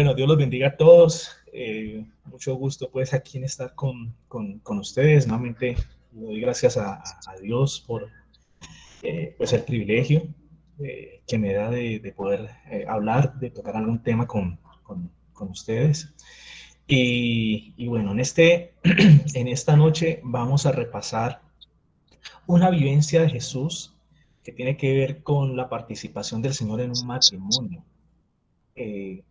Bueno, Dios los bendiga a todos. Mucho gusto pues aquí en estar con ustedes. Nuevamente le doy gracias a Dios por pues el privilegio que me da de poder hablar, de tocar algún tema con ustedes. Y bueno, en esta noche vamos a repasar una vivencia de Jesús que tiene que ver con la participación del Señor en un matrimonio. Eh,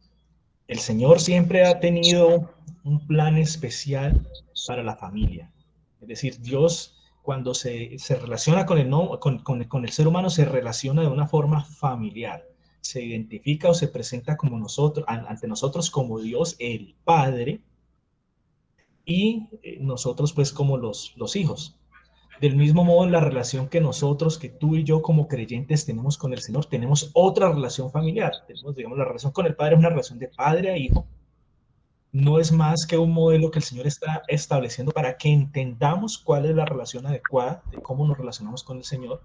el Señor siempre ha tenido un plan especial para la familia. Es decir, Dios cuando se relaciona con con el ser humano, se relaciona de una forma familiar. Se identifica o se presenta como ante nosotros como Dios el Padre y nosotros pues como los hijos. Del mismo modo, en la relación que nosotros, que tú y yo como creyentes tenemos con el Señor, tenemos otra relación familiar. Tenemos, digamos, la relación con el Padre es una relación de padre a hijo. No es más que un modelo que el Señor está estableciendo para que entendamos cuál es la relación adecuada de cómo nos relacionamos con el Señor.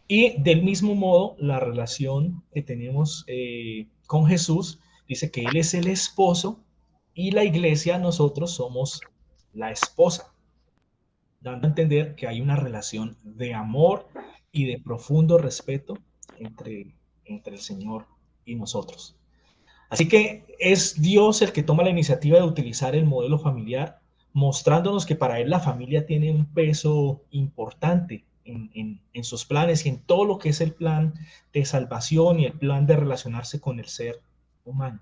Y del mismo modo, la relación que tenemos con Jesús dice que Él es el esposo y la iglesia, nosotros somos la esposa, dando a entender que hay una relación de amor y de profundo respeto entre el Señor y nosotros. Así que es Dios el que toma la iniciativa de utilizar el modelo familiar, mostrándonos que para Él la familia tiene un peso importante en sus planes y en todo lo que es el plan de salvación y el plan de relacionarse con el ser humano.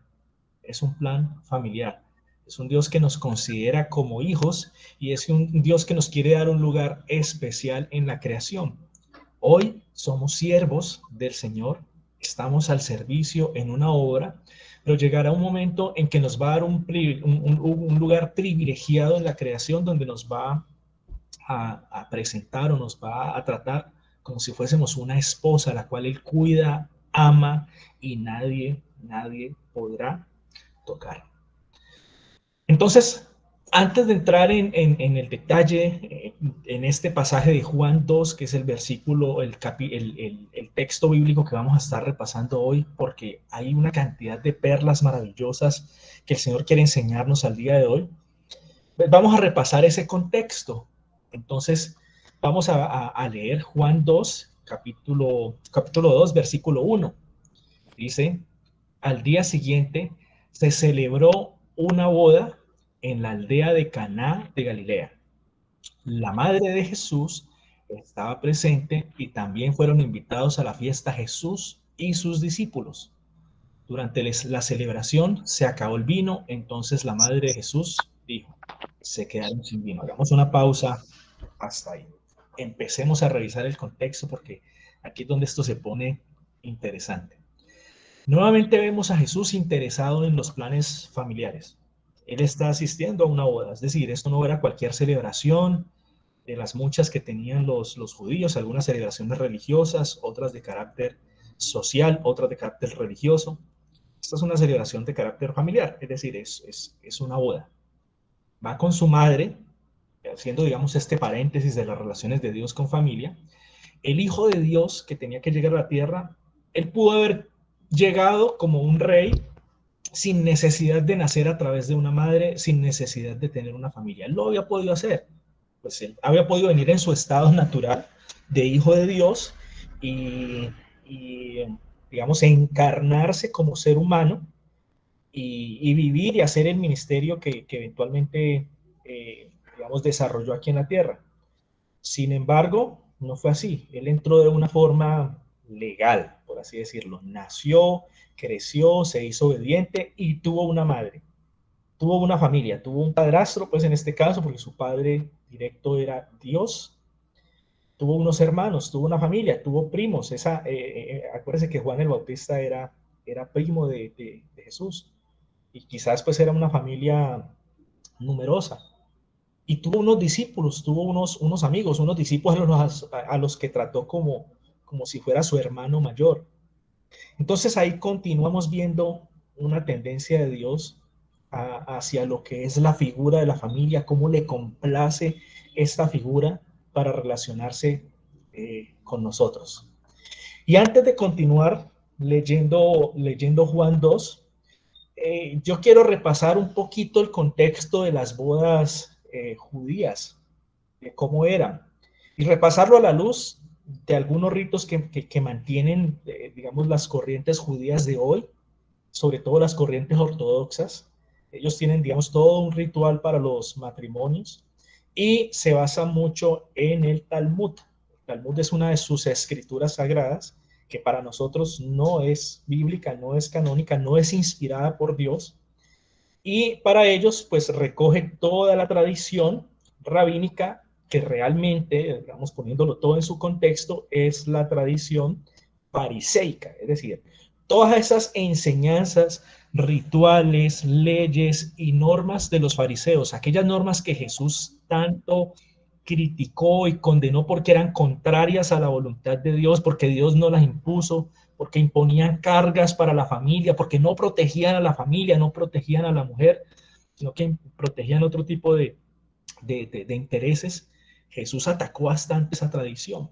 Es un plan familiar. Es un Dios que nos considera como hijos y es un Dios que nos quiere dar un lugar especial en la creación. Hoy somos siervos del Señor, estamos al servicio en una obra, pero llegará un momento en que nos va a dar un lugar privilegiado en la creación donde nos va a presentar o nos va a tratar como si fuésemos una esposa, la cual Él cuida, ama y nadie podrá tocar. Entonces, antes de entrar en el detalle, en este pasaje de Juan 2, que es el versículo, el texto bíblico que vamos a estar repasando hoy, porque hay una cantidad de perlas maravillosas que el Señor quiere enseñarnos al día de hoy, pues vamos a repasar ese contexto. Entonces, vamos a leer Juan 2, capítulo 2, versículo 1. Dice, al día siguiente se celebró una boda en la aldea de Caná de Galilea. La madre de Jesús estaba presente y también fueron invitados a la fiesta Jesús y sus discípulos. Durante la celebración se acabó el vino, entonces la madre de Jesús dijo, se quedaron sin vino. Hagamos una pausa hasta ahí. Empecemos a revisar el contexto porque aquí es donde esto se pone interesante. Nuevamente vemos a Jesús interesado en los planes familiares. Él está asistiendo a una boda, es decir, esto no era cualquier celebración de las muchas que tenían los judíos, algunas celebraciones religiosas, otras de carácter social, otras de carácter religioso. Esta es una celebración de carácter familiar, es decir, es una boda. Va con su madre, haciendo, digamos, este paréntesis de las relaciones de Dios con familia. El Hijo de Dios que tenía que llegar a la tierra, él pudo haber llegado como un rey sin necesidad de nacer a través de una madre, sin necesidad de tener una familia. Él lo había podido hacer. Pues él había podido venir en su estado natural de hijo de Dios y digamos, encarnarse como ser humano y vivir y hacer el ministerio que eventualmente, digamos, desarrolló aquí en la tierra. Sin embargo, no fue así. Él entró de una forma legal, por así decirlo. Nació, creció, se hizo obediente y tuvo una madre. Tuvo una familia, tuvo un padrastro, pues en este caso, porque su padre directo era Dios. Tuvo unos hermanos, tuvo una familia, tuvo primos. Acuérdense que Juan el Bautista era primo de Jesús y quizás pues era una familia numerosa. Y tuvo unos discípulos, tuvo unos amigos, unos discípulos a los que trató como si fuera su hermano mayor. Entonces ahí continuamos viendo una tendencia de Dios hacia lo que es la figura de la familia, cómo le complace esta figura para relacionarse con nosotros. Y antes de continuar leyendo Juan 2, yo quiero repasar un poquito el contexto de las bodas judías, de cómo eran, y repasarlo a la luz de algunos ritos que mantienen, digamos, las corrientes judías de hoy, sobre todo las corrientes ortodoxas. Ellos tienen, digamos, todo un ritual para los matrimonios y se basa mucho en el Talmud. El Talmud es una de sus escrituras sagradas que para nosotros no es bíblica, no es canónica, no es inspirada por Dios, y para ellos pues recoge toda la tradición rabínica que realmente, digamos, poniéndolo todo en su contexto, es la tradición fariseica, es decir, todas esas enseñanzas, rituales, leyes y normas de los fariseos, aquellas normas que Jesús tanto criticó y condenó porque eran contrarias a la voluntad de Dios, porque Dios no las impuso, porque imponían cargas para la familia, porque no protegían a la familia, no protegían a la mujer, sino que protegían otro tipo de intereses. Jesús atacó bastante esa tradición.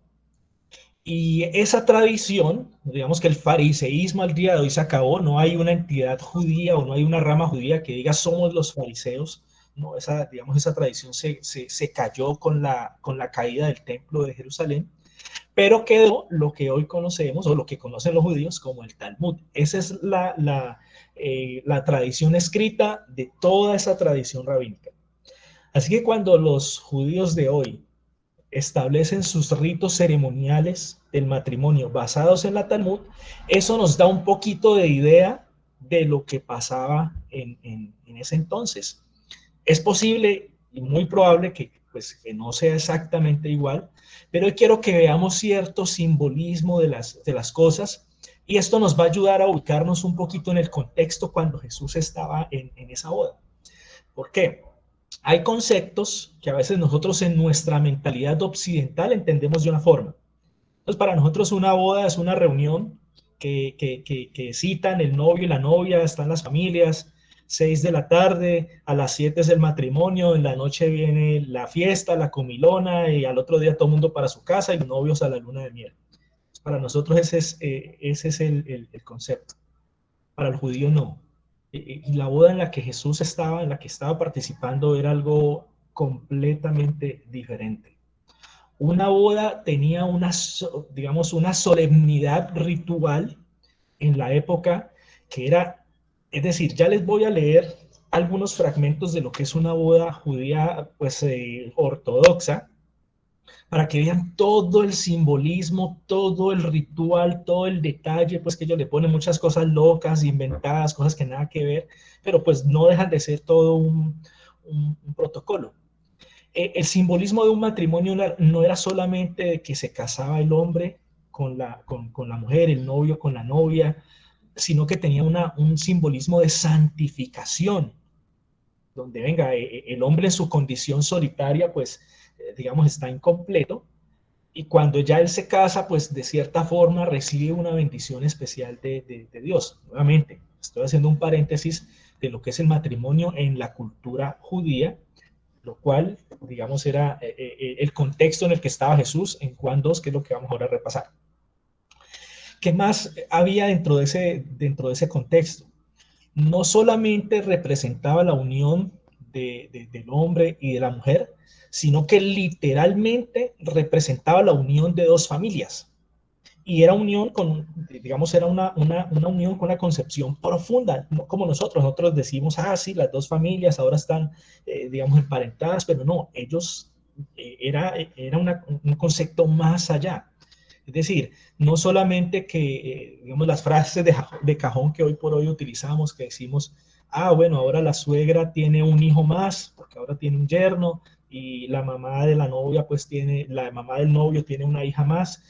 Y esa tradición, digamos que el fariseísmo al día de hoy se acabó, no hay una entidad judía o no hay una rama judía que diga somos los fariseos, no, esa, digamos, esa tradición se cayó con la caída del templo de Jerusalén, pero quedó lo que hoy conocemos o lo que conocen los judíos como el Talmud. Esa es la tradición escrita de toda esa tradición rabínica. Así que cuando los judíos de hoy establecen sus ritos ceremoniales del matrimonio basados en la Talmud, eso nos da un poquito de idea de lo que pasaba en ese entonces. Es posible y muy probable que, pues, que no sea exactamente igual, pero hoy quiero que veamos cierto simbolismo de las cosas, y esto nos va a ayudar a ubicarnos un poquito en el contexto cuando Jesús estaba en esa boda. ¿Por qué? Hay conceptos que a veces nosotros en nuestra mentalidad occidental entendemos de una forma. Entonces, para nosotros una boda es una reunión que citan el novio y la novia, están las familias, 6 de la tarde, a las 7 es el matrimonio, en la noche viene la fiesta, la comilona, y al otro día todo el mundo para su casa y los novios a la luna de miel. Para nosotros ese es el concepto. Para el judío no. Y la boda en la que Jesús estaba, en la que estaba participando, era algo completamente diferente. Una boda tenía una, digamos, una solemnidad ritual en la época que era, es decir, ya les voy a leer algunos fragmentos de lo que es una boda judía, pues, ortodoxa, para que vean todo el simbolismo, todo el ritual, todo el detalle, pues que ellos le ponen muchas cosas locas, inventadas, cosas que nada que ver, pero pues no dejan de ser todo un protocolo. El simbolismo de un matrimonio no era solamente que se casaba el hombre con la mujer, el novio con la novia, sino que tenía un simbolismo de santificación, donde venga, el hombre en su condición solitaria, pues, digamos, está incompleto, y cuando ya él se casa, pues de cierta forma recibe una bendición especial de Dios. Nuevamente, estoy haciendo un paréntesis de lo que es el matrimonio en la cultura judía, lo cual, digamos, era el contexto en el que estaba Jesús en Juan 2, que es lo que vamos ahora a repasar. ¿Qué más había dentro de ese contexto? No solamente representaba la unión del hombre y de la mujer, sino que literalmente representaba la unión de dos familias. Y era unión con, digamos, era una unión con una concepción profunda, no como nosotros decimos, ah, sí, las dos familias ahora están, digamos, emparentadas, pero no, ellos, era un concepto más allá. Es decir, no solamente que, digamos, las frases de cajón que hoy por hoy utilizamos, que decimos, ah, bueno, ahora la suegra tiene un hijo más, porque ahora tiene un yerno, y la mamá de la novia, pues tiene, la mamá del novio tiene una hija más.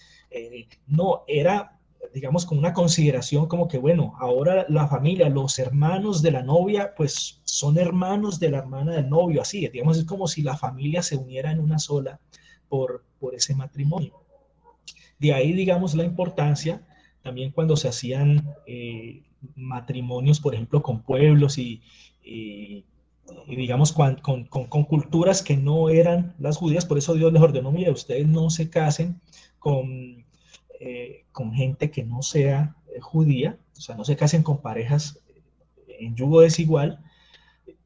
No, era, digamos, con una consideración como que, bueno, ahora la familia, los hermanos de la novia, pues son hermanos de la hermana del novio, así, digamos, es como si la familia se uniera en una sola por ese matrimonio. De ahí, digamos, la importancia también cuando se hacían matrimonios, por ejemplo, con pueblos y digamos, con culturas que no eran las judías. Por eso Dios les ordenó, mire, ustedes no se casen con gente que no sea judía, o sea, no se casen con parejas en yugo desigual,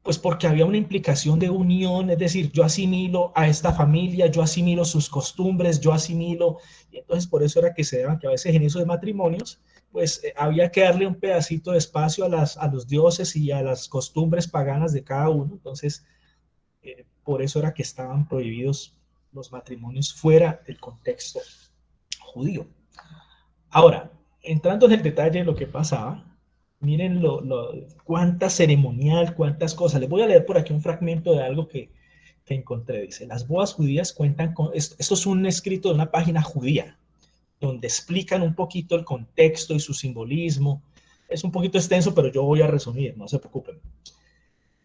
pues porque había una implicación de unión, es decir, yo asimilo a esta familia, yo asimilo sus costumbres, yo asimilo, y entonces por eso era que se daban que a veces en esos matrimonios, pues había que darle un pedacito de espacio a los dioses y a las costumbres paganas de cada uno, entonces por eso era que estaban prohibidos los matrimonios fuera del contexto judío. Ahora, entrando en el detalle de lo que pasaba, miren cuánta ceremonial, cuántas cosas. Les voy a leer por aquí un fragmento de algo que encontré. Dice, las bodas judías cuentan con, esto es un escrito de una página judía, donde explican un poquito el contexto y su simbolismo. Es un poquito extenso, pero yo voy a resumir, no se preocupen.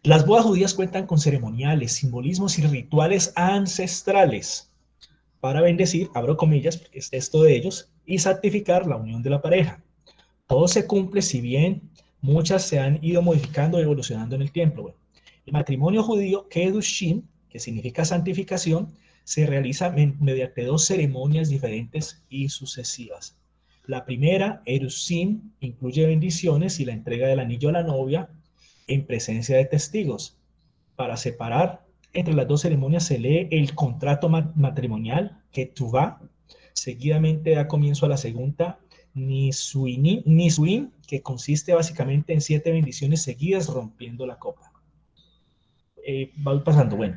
Las bodas judías cuentan con ceremoniales, simbolismos y rituales ancestrales para bendecir, abro comillas, porque es esto de ellos, y santificar la unión de la pareja. Todo se cumple, si bien muchas se han ido modificando y evolucionando en el tiempo. Bueno, el matrimonio judío, Kedushim, que significa santificación, se realiza mediante dos ceremonias diferentes y sucesivas. La primera, Erusim, incluye bendiciones y la entrega del anillo a la novia en presencia de testigos. Para separar entre las dos ceremonias se lee el contrato matrimonial, Ketuvá. Seguidamente da comienzo a la segunda, Nisuin, que consiste básicamente en 7 bendiciones seguidas rompiendo la copa. Voy pasando, bueno.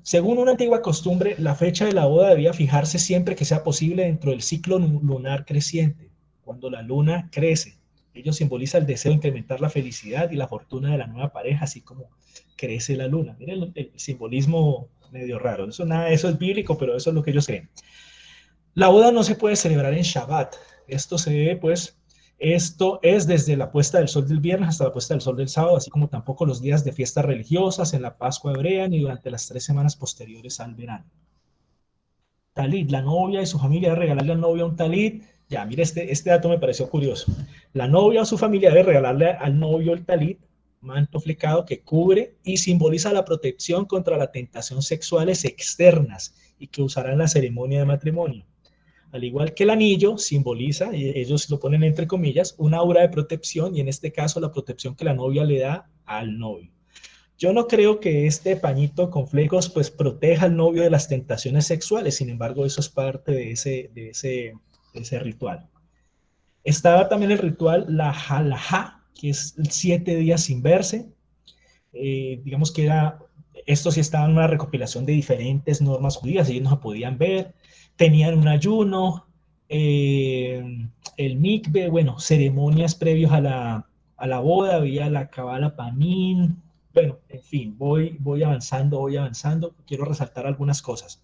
Según una antigua costumbre, la fecha de la boda debía fijarse siempre que sea posible dentro del ciclo lunar creciente, cuando la luna crece. Ello simboliza el deseo de incrementar la felicidad y la fortuna de la nueva pareja, así como crece la luna. Miren el simbolismo medio raro. Nada de eso es bíblico, pero eso es lo que ellos creen. La boda no se puede celebrar en Shabbat. Esto se debe, pues, esto es desde la puesta del sol del viernes hasta la puesta del sol del sábado, así como tampoco los días de fiestas religiosas, en la Pascua hebrea, ni durante las 3 semanas posteriores al verano. Talit, la novia y su familia debe regalarle al novio un talit. Ya, mire, este dato me pareció curioso. La novia o su familia debe regalarle al novio el talit, manto flecado que cubre y simboliza la protección contra las tentaciones sexuales externas y que usará en la ceremonia de matrimonio. Al igual que el anillo, simboliza, y ellos lo ponen entre comillas, una aura de protección y en este caso la protección que la novia le da al novio. Yo no creo que este pañito con flecos pues proteja al novio de las tentaciones sexuales, sin embargo eso es parte de ese ritual. Estaba también el ritual la halajá, que es 7 días sin verse. Digamos que esto sí estaba en una recopilación de diferentes normas judías, ellos no se podían ver, tenían un ayuno, el mikve, bueno, ceremonias previos a la boda, había la kabbalah panim, bueno, en fin, voy avanzando, quiero resaltar algunas cosas.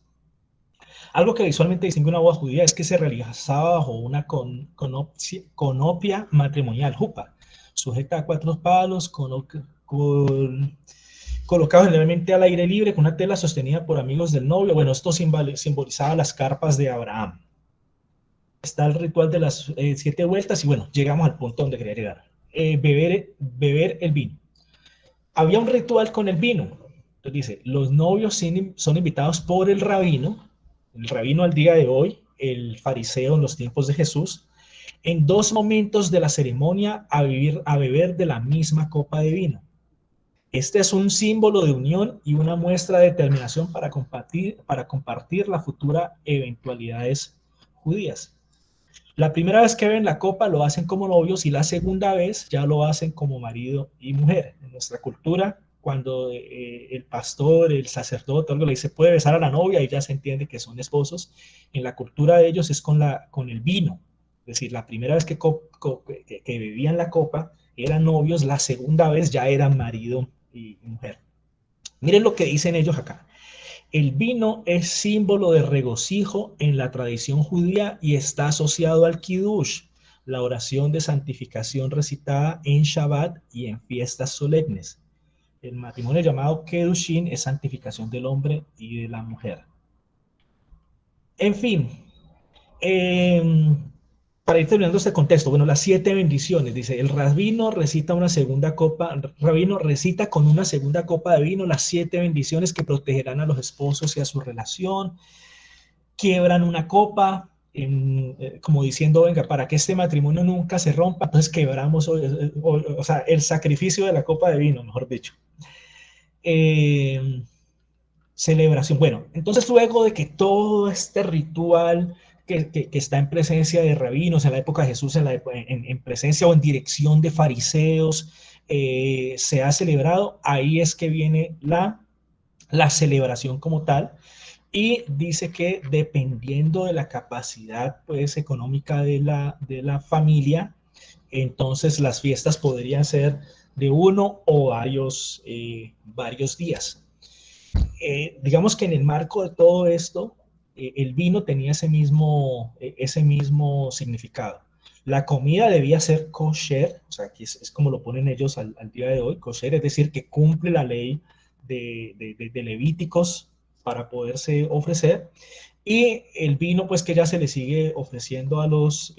Algo que visualmente distingue una boda judía es que se realizaba bajo una conopia matrimonial, jupa, sujeta a 4 palos, colocado generalmente al aire libre con una tela sostenida por amigos del novio. Bueno, esto simbolizaba las carpas de Abraham. Está el ritual de las 7 vueltas y bueno, llegamos al punto donde quería llegar. Beber el vino. Había un ritual con el vino. Entonces dice, los novios son invitados por el rabino al día de hoy, el fariseo en los tiempos de Jesús, en 2 momentos de la ceremonia a beber de la misma copa de vino. Este es un símbolo de unión y una muestra de determinación para compartir la futura eventualidades judías. La primera vez que ven la copa lo hacen como novios y la segunda vez ya lo hacen como marido y mujer. En nuestra cultura, cuando el pastor, el sacerdote, algo le dice, puede besar a la novia y ya se entiende que son esposos. En la cultura de ellos es con el vino. Es decir, la primera vez que bebían la copa eran novios, la segunda vez ya eran marido y mujer. Miren lo que dicen ellos acá. El vino es símbolo de regocijo en la tradición judía y está asociado al Kiddush, la oración de santificación recitada en Shabbat y en fiestas solemnes. El matrimonio llamado Kedushin es santificación del hombre y de la mujer. En fin, para ir terminando este contexto, bueno, las 7 bendiciones, dice, el rabino recita con una segunda copa de vino las 7 bendiciones que protegerán a los esposos y a su relación, quiebran una copa, como diciendo, venga, para que este matrimonio nunca se rompa, entonces quebramos, o sea, el sacrificio de la copa de vino, mejor dicho. Celebración. Bueno, entonces luego de que todo este ritual que está en presencia de rabinos en la época de Jesús, en presencia o en dirección de fariseos, se ha celebrado, ahí es que viene la celebración como tal. Y dice que dependiendo de la capacidad pues, económica de la familia, entonces las fiestas podrían ser de uno o varios días. Digamos que en el marco de todo esto, el vino tenía ese mismo significado. La comida debía ser kosher, o sea, aquí es como lo ponen ellos al día de hoy, kosher, es decir, que cumple la ley de Levíticos para poderse ofrecer. Y el vino, pues que ya se le sigue ofreciendo a los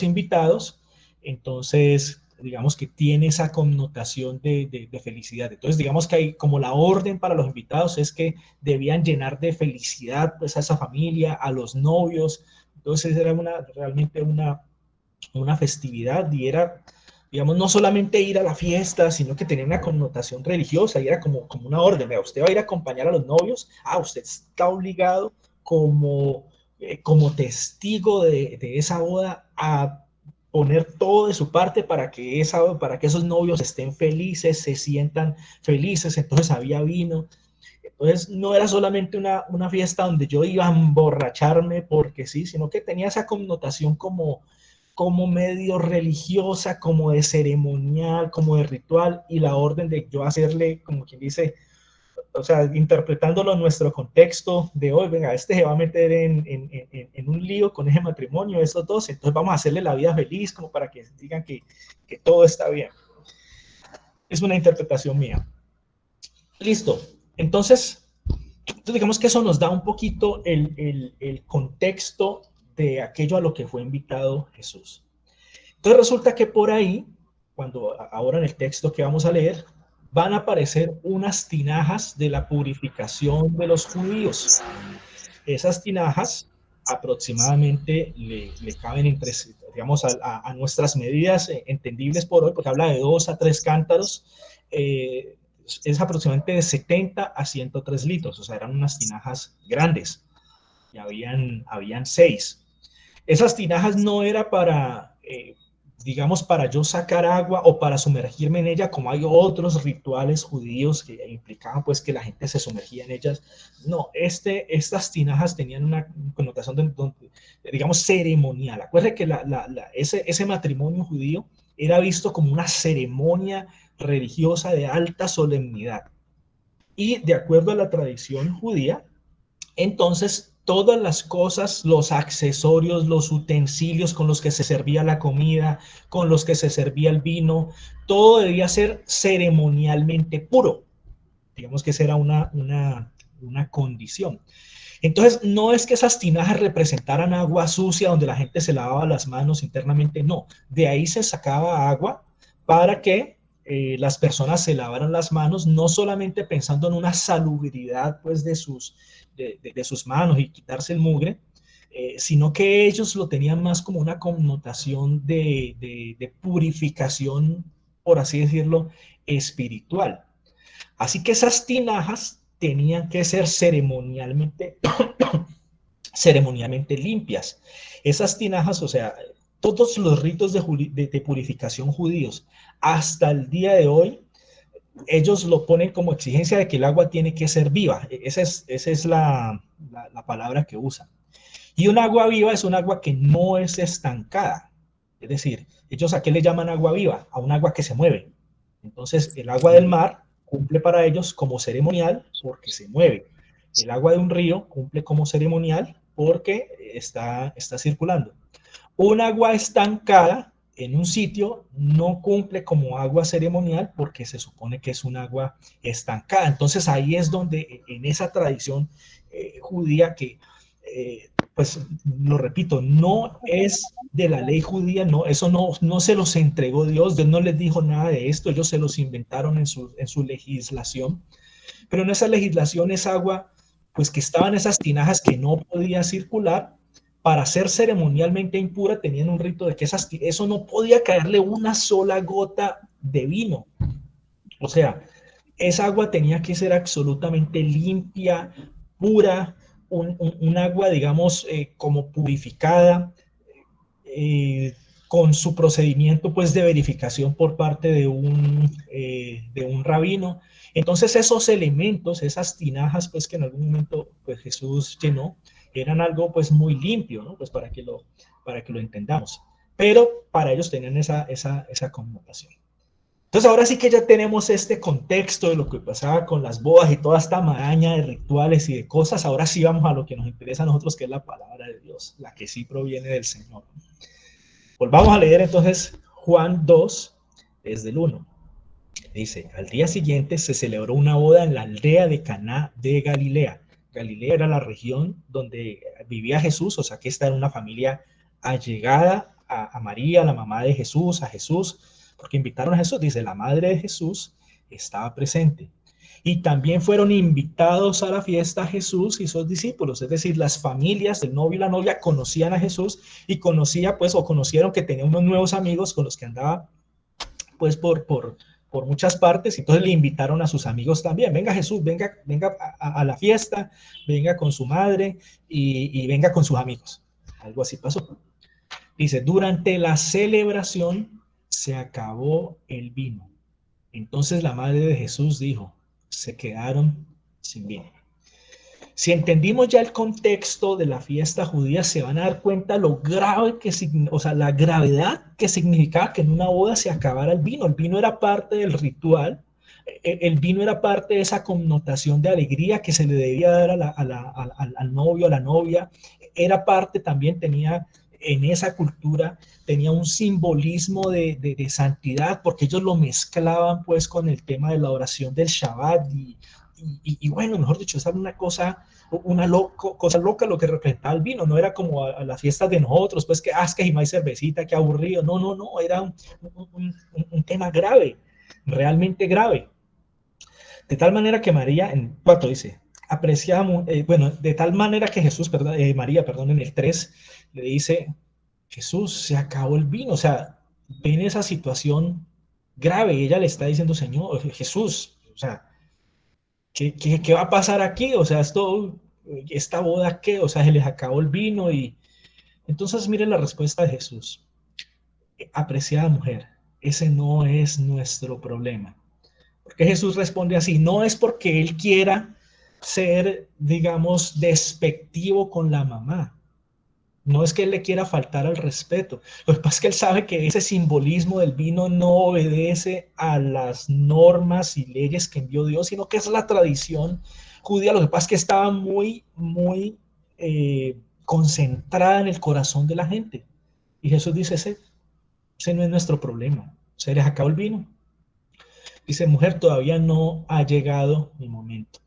invitados, entonces digamos que tiene esa connotación de felicidad. Entonces, digamos que hay como la orden para los invitados es que debían llenar de felicidad pues a esa familia, a los novios. Entonces era realmente una festividad y era, digamos, no solamente ir a la fiesta, sino que tenía una connotación religiosa y era como una orden. Vea, usted va a ir a acompañar a los novios, usted está obligado como testigo de esa boda a poner todo de su parte para que esos novios estén felices, se sientan felices. Entonces había vino. Entonces no era solamente una fiesta donde yo iba a emborracharme porque sí, sino que tenía esa connotación como medio religiosa, como de ceremonial, como de ritual, y la orden de yo hacerle, como quien dice, o sea, interpretándolo en nuestro contexto de hoy, venga, este se va a meter en un lío con ese matrimonio, esos dos, entonces vamos a hacerle la vida feliz, como para que digan que todo está bien. Es una interpretación mía. Listo. Entonces, digamos que eso nos da un poquito el contexto de aquello a lo que fue invitado Jesús. Entonces resulta que por ahí, ahora en el texto que vamos a leer, van a aparecer unas tinajas de la purificación de los judíos. Esas tinajas aproximadamente le caben entre, digamos, a nuestras medidas entendibles por hoy, porque habla de 2 a 3 cántaros, es aproximadamente de 70 a 103 litros, o sea, eran unas tinajas grandes, y habían 6. Esas tinajas no era para, digamos, para yo sacar agua o para sumergirme en ella, como hay otros rituales judíos que implicaban pues que la gente se sumergía en ellas. No, estas tinajas tenían una connotación digamos, ceremonial. Acuérdense que ese matrimonio judío era visto como una ceremonia religiosa de alta solemnidad. Y de acuerdo a la tradición judía, entonces, todas las cosas, los accesorios, los utensilios con los que se servía la comida, con los que se servía el vino, todo debía ser ceremonialmente puro. Digamos que esa era una condición. Entonces, no es que esas tinajas representaran agua sucia donde la gente se lavaba las manos internamente, no. De ahí se sacaba agua para que las personas se lavaran las manos, no solamente pensando en una salubridad pues, de sus manos y quitarse el mugre, sino que ellos lo tenían más como una connotación de purificación, por así decirlo, espiritual. Así que esas tinajas tenían que ser ceremonialmente limpias. Esas tinajas, o sea, todos los ritos de purificación judíos hasta el día de hoy, ellos lo ponen como exigencia de que el agua tiene que ser viva. Esa es la palabra que usan. Y un agua viva es un agua que no es estancada. Es decir, ellos a qué le llaman agua viva? A un agua que se mueve. Entonces, el agua del mar cumple para ellos como ceremonial porque se mueve. El agua de un río cumple como ceremonial porque está circulando. Un agua estancada en un sitio no cumple como agua ceremonial porque se supone que es un agua estancada. Entonces ahí es donde en esa tradición judía que, pues lo repito, no es de la ley judía, no, eso no se los entregó Dios no les dijo nada de esto, ellos se los inventaron en su legislación, pero en esa legislación esa agua, pues que estaban esas tinajas que no podía circular, para ser ceremonialmente impura, tenían un rito de que eso no podía caerle una sola gota de vino. O sea, esa agua tenía que ser absolutamente limpia, pura, un agua, digamos, como purificada, eh, con su procedimiento pues de verificación por parte de un rabino. Entonces esos elementos, esas tinajas pues que en algún momento pues Jesús llenó, eran algo pues muy limpio, ¿no? Pues para que lo entendamos. Pero para ellos tenían esa connotación. Entonces ahora sí que ya tenemos este contexto de lo que pasaba con las bodas y toda esta maraña de rituales y de cosas. Ahora sí vamos a lo que nos interesa a nosotros, que es la palabra de Dios, la que sí proviene del Señor. Volvamos a leer entonces Juan 2, desde el 1. Dice, al día siguiente se celebró una boda en la aldea de Caná de Galilea. Galilea era la región donde vivía Jesús, o sea que esta era una familia allegada a María, la mamá de Jesús, a Jesús, porque invitaron a Jesús. Dice, la madre de Jesús estaba presente. Y también fueron invitados a la fiesta Jesús y sus discípulos, es decir, las familias del novio y la novia conocían a Jesús y conocieron que tenía unos nuevos amigos con los que andaba pues por muchas partes. Entonces le invitaron a sus amigos también, venga Jesús, venga a la fiesta, venga con su madre y venga con sus amigos. Algo así pasó. Dice, durante la celebración se acabó el vino. Entonces la madre de Jesús dijo, se quedaron sin vino. Si entendimos ya el contexto de la fiesta judía, se van a dar cuenta lo grave que, o sea, la gravedad que significaba que en una boda se acabara el vino. El vino era parte del ritual, el vino era parte de esa connotación de alegría que se le debía dar al novio, a la novia. Era parte también, tenía en esa cultura, tenía un simbolismo de santidad, porque ellos lo mezclaban pues con el tema de la oración del Shabbat y bueno, mejor dicho, esa era una cosa loca lo que representaba el vino. No era como a las fiestas de nosotros, pues que es que no hay cervecita, qué aburrido. No, era un tema grave, realmente grave. De tal manera que María, en 4 dice, apreciamos, bueno, de tal manera que Jesús, perdón, María, perdón, en el 3 le dice, Jesús, se acabó el vino. O sea, ven esa situación grave. Ella le está diciendo, Señor, Jesús, o sea, ¿qué va a pasar aquí? O sea, esta boda, ¿qué? O sea, se les acabó el vino y entonces miren la respuesta de Jesús. Apreciada mujer, ese no es nuestro problema. Porque Jesús responde así, no es porque él quiera ser, digamos, despectivo con la mamá. No es que él le quiera faltar al respeto. Lo que pasa es que él sabe que ese simbolismo del vino no obedece a las normas y leyes que envió Dios, sino que es la tradición judía. Lo que pasa es que estaba muy concentrada en el corazón de la gente. Y Jesús dice, ese no es nuestro problema. Se les acabó el vino. Dice, mujer, todavía no ha llegado mi momento.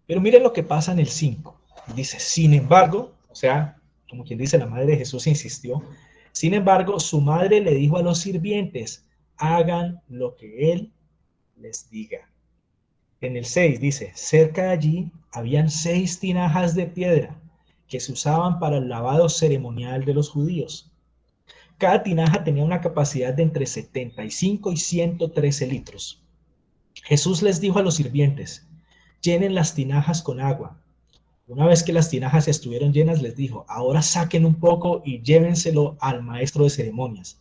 Pero miren lo que pasa en el 5. Dice, sin embargo, o sea, como quien dice, la madre de Jesús insistió. Sin embargo, su madre le dijo a los sirvientes, hagan lo que él les diga. En el 6 dice, cerca de allí habían 6 tinajas de piedra que se usaban para el lavado ceremonial de los judíos. Cada tinaja tenía una capacidad de entre 75 y 113 litros. Jesús les dijo a los sirvientes, llenen las tinajas con agua. Una vez que las tinajas estuvieron llenas, les dijo, ahora saquen un poco y llévenselo al maestro de ceremonias.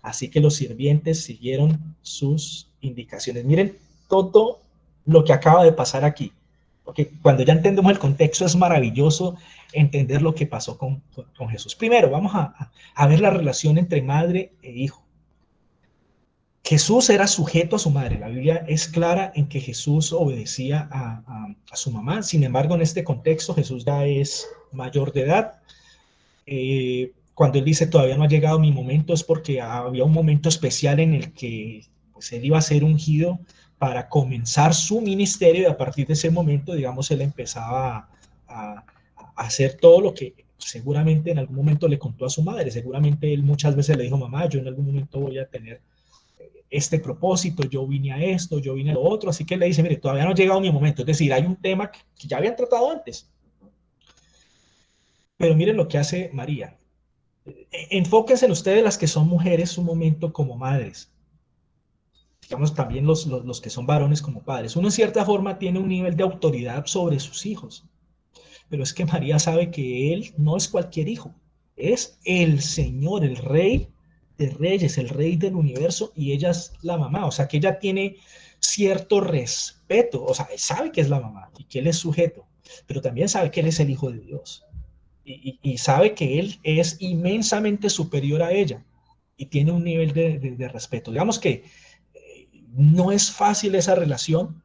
Así que los sirvientes siguieron sus indicaciones. Miren todo lo que acaba de pasar aquí. Porque cuando ya entendemos el contexto es maravilloso entender lo que pasó con Jesús. Primero, vamos a ver la relación entre madre e hijo. Jesús era sujeto a su madre. La Biblia es clara en que Jesús obedecía a su mamá. Sin embargo, en este contexto, Jesús ya es mayor de edad. Cuando él dice todavía no ha llegado mi momento, es porque había un momento especial en el que pues, él iba a ser ungido para comenzar su ministerio y a partir de ese momento, digamos, él empezaba a hacer todo lo que seguramente en algún momento le contó a su madre. Seguramente él muchas veces le dijo, mamá, yo en algún momento voy a tener este propósito, yo vine a esto, yo vine a lo otro, así que le dice, mire, todavía no ha llegado mi momento, es decir, hay un tema que ya habían tratado antes. Pero miren lo que hace María. Enfóquense en ustedes las que son mujeres un momento como madres. Digamos también los que son varones como padres. Uno en cierta forma tiene un nivel de autoridad sobre sus hijos. Pero es que María sabe que él no es cualquier hijo. Es el Señor, el Rey de Reyes, el Rey del universo, y ella es la mamá. O sea que ella tiene cierto respeto. O sea, sabe que es la mamá y que él es sujeto, pero también sabe que él es el Hijo de Dios. Y sabe que él es inmensamente superior a ella y tiene un nivel de respeto. Digamos que no es fácil esa relación,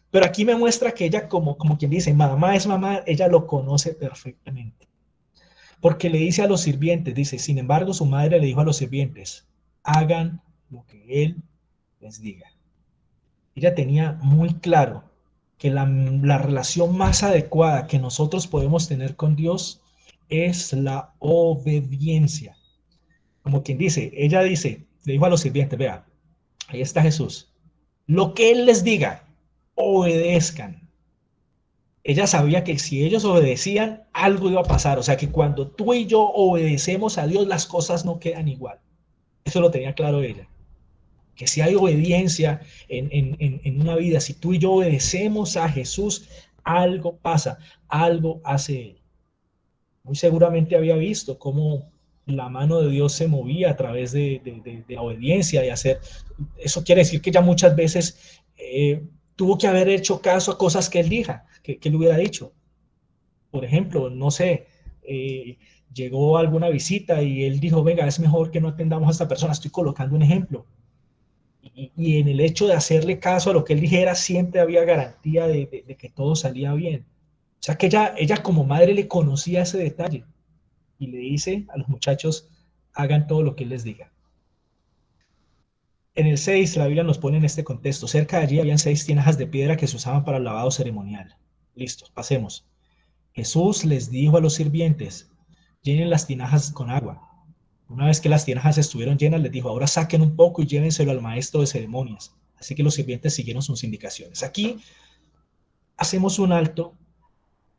pero aquí me muestra que ella, como quien dice, mamá es mamá, ella lo conoce perfectamente. Porque le dice a los sirvientes, dice, sin embargo, su madre le dijo a los sirvientes, hagan lo que él les diga. Ella tenía muy claro que la relación más adecuada que nosotros podemos tener con Dios es la obediencia. Como quien dice, ella dice, le dijo a los sirvientes, vea, ahí está Jesús. Lo que él les diga, obedezcan. Ella sabía que si ellos obedecían, algo iba a pasar. O sea que cuando tú y yo obedecemos a Dios, las cosas no quedan igual. Eso lo tenía claro ella. Que si hay obediencia en una vida, si tú y yo obedecemos a Jesús, algo pasa, algo hace Él. Muy seguramente había visto cómo la mano de Dios se movía a través de la obediencia, de hacer. Eso quiere decir que ya muchas veces tuvo que haber hecho caso a cosas que Él diga, que Él hubiera dicho. Por ejemplo, no sé, eh, llegó alguna visita y él dijo, venga, es mejor que no atendamos a esta persona. Estoy colocando un ejemplo. Y en el hecho de hacerle caso a lo que él dijera, siempre había garantía de que todo salía bien. O sea que ella como madre le conocía ese detalle y le dice a los muchachos, hagan todo lo que él les diga. En el 6, la Biblia nos pone en este contexto. Cerca de allí habían 6 tinajas de piedra que se usaban para el lavado ceremonial. Listo, pasemos. Jesús les dijo a los sirvientes, llenen las tinajas con agua. Una vez que las tinajas estuvieron llenas, les dijo, ahora saquen un poco y llévenselo al maestro de ceremonias. Así que los sirvientes siguieron sus indicaciones. Aquí hacemos un alto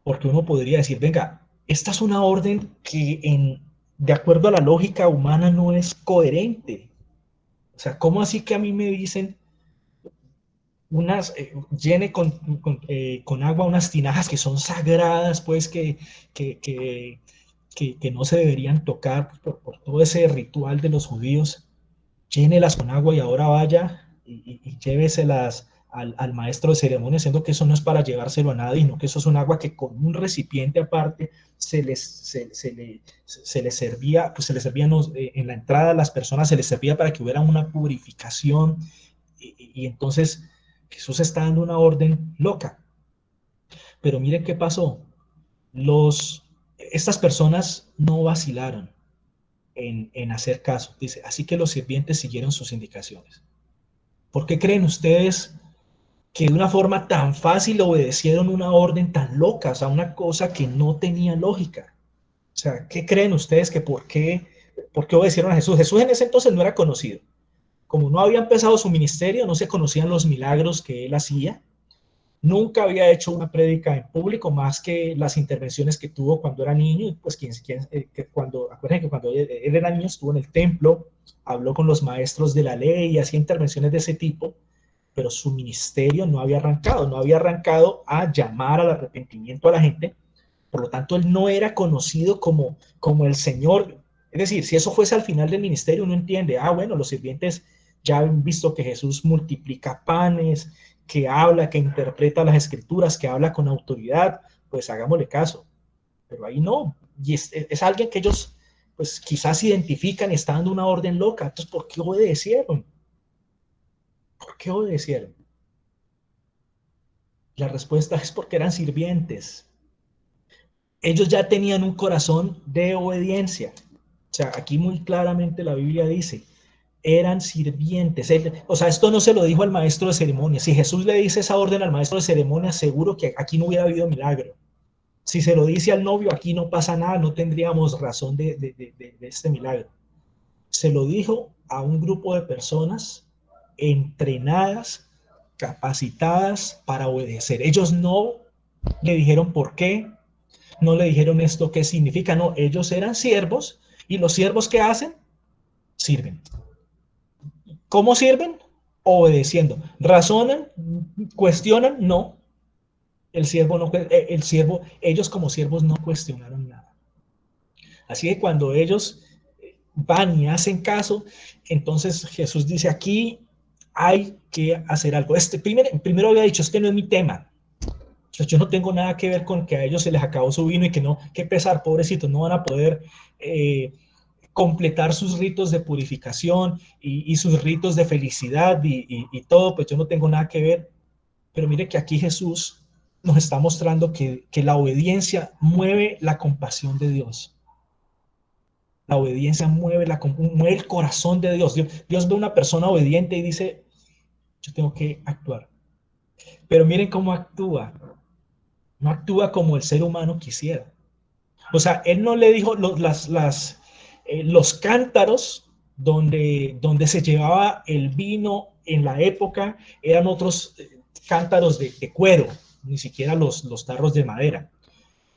porque uno podría decir, venga, esta es una orden que de acuerdo a la lógica humana no es coherente. O sea, ¿cómo así que a mí me dicen llene con agua unas tinajas que son sagradas, pues que, que, que no se deberían tocar por todo ese ritual de los judíos? Llénelas con agua y ahora vaya y lléveselas al maestro de ceremonia, siendo que eso no es para llevárselo a nadie, sino que eso es un agua que con un recipiente aparte se les servía, pues se les servía en la entrada a las personas, se les servía para que hubiera una purificación, y entonces Jesús está dando una orden loca. Pero miren qué pasó. Estas personas no vacilaron en hacer caso. Dice, así que los sirvientes siguieron sus indicaciones. ¿Por qué creen ustedes que de una forma tan fácil obedecieron una orden tan loca, o sea, una cosa que no tenía lógica? O sea, ¿qué creen ustedes que por qué obedecieron a Jesús? Jesús en ese entonces no era conocido. Como no había empezado su ministerio, no se conocían los milagros que él hacía. Nunca había hecho una prédica en público más que las intervenciones que tuvo cuando era niño. Pues acuérdense que cuando él era niño estuvo en el templo, habló con los maestros de la ley y hacía intervenciones de ese tipo, pero su ministerio no había arrancado a llamar al arrepentimiento a la gente. Por lo tanto, él no era conocido como el Señor. Es decir, si eso fuese al final del ministerio, uno entiende, bueno, los sirvientes ya han visto que Jesús multiplica panes, que habla, que interpreta las escrituras, que habla con autoridad, pues hagámosle caso. Pero ahí no. Y es alguien que ellos, pues quizás identifican y está dando una orden loca. Entonces, ¿por qué obedecieron? ¿Por qué obedecieron? La respuesta es porque eran sirvientes. Ellos ya tenían un corazón de obediencia. O sea, aquí muy claramente la Biblia dice, eran sirvientes. O sea, esto no se lo dijo al maestro de ceremonias. Si Jesús le dice esa orden al maestro de ceremonias, seguro que aquí no hubiera habido milagro. Si se lo dice al novio, aquí no pasa nada, no tendríamos razón de este milagro. Se lo dijo a un grupo de personas entrenadas, capacitadas para obedecer. Ellos no le dijeron por qué, no le dijeron esto qué significa, no, ellos eran siervos y los siervos ¿qué hacen? Sirven. ¿Cómo sirven? Obedeciendo. ¿Razonan? ¿Cuestionan? No. El siervo no, el siervo, ellos como siervos no cuestionaron nada. Así que cuando ellos van y hacen caso, entonces Jesús dice aquí hay que hacer algo. Primero había dicho, este no es mi tema. O sea, yo no tengo nada que ver con que a ellos se les acabó su vino y que no, qué pesar, pobrecitos, no van a poder completar sus ritos de purificación y sus ritos de felicidad y todo, pues yo no tengo nada que ver. Pero mire que aquí Jesús nos está mostrando que la obediencia mueve la compasión de Dios. La obediencia mueve el corazón de Dios. Dios ve una persona obediente y dice, yo tengo que actuar. Pero miren cómo actúa. No actúa como el ser humano quisiera. O sea, él no le dijo los cántaros donde se llevaba el vino en la época eran otros cántaros de cuero, ni siquiera los tarros de madera.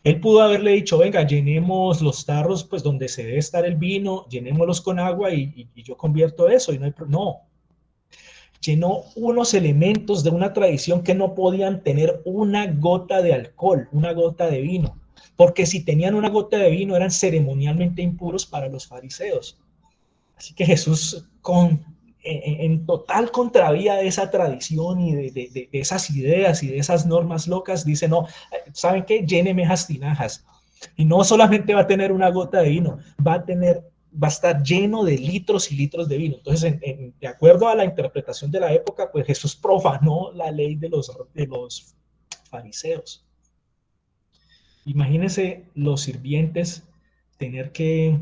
Él pudo haberle dicho, venga, llenemos los tarros pues donde se debe estar el vino, llenémoslos con agua y yo convierto eso y no hay no. Llenó unos elementos de una tradición que no podían tener una gota de alcohol, una gota de vino, porque si tenían una gota de vino eran ceremonialmente impuros para los fariseos. Así que Jesús en total contravía de esa tradición y de esas ideas y de esas normas locas, dice, no, ¿saben qué? Lléneme esas tinajas. Y no solamente va a tener una gota de vino, va a estar lleno de litros y litros de vino. Entonces, de acuerdo a la interpretación de la época, pues Jesús profanó la ley de los fariseos. Imagínense los sirvientes tener que,